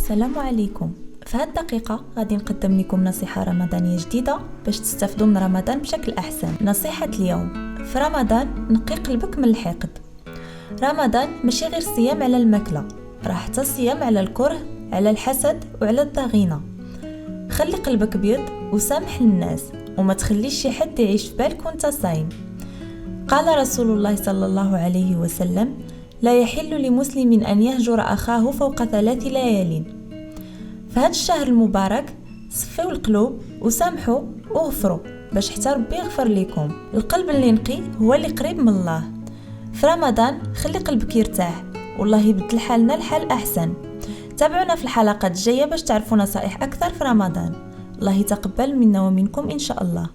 السلام عليكم. في هذه الدقيقة غادي نقدم لكم نصيحة رمضانية جديدة باش تستفدوا من رمضان بشكل أحسن. نصيحة اليوم: في رمضان نقي قلبك من الحقد. رمضان ماشي غير صيام على الماكلة، راه حتى صيام على الكره، على الحسد وعلى الضغينة. خلي قلبك بيض وسامح الناس، وما تخليش شي حد يعيش في بالك وانت صايم. قال رسول الله صلى الله عليه وسلم: لا يحل لمسلم أن يهجر أخاه فوق 3 ليال. في هذا الشهر المبارك صفيوا القلوب وسامحوا وغفروا باش حتى ربي يغفر لكم. القلب اللي نقي هو اللي قريب من الله. في رمضان خلي قلبك يرتاح، والله يبدل حالنا الحال أحسن. تابعونا في الحلقات الجاية باش تعرفوا نصائح أكثر في رمضان. الله يتقبل منا ومنكم إن شاء الله.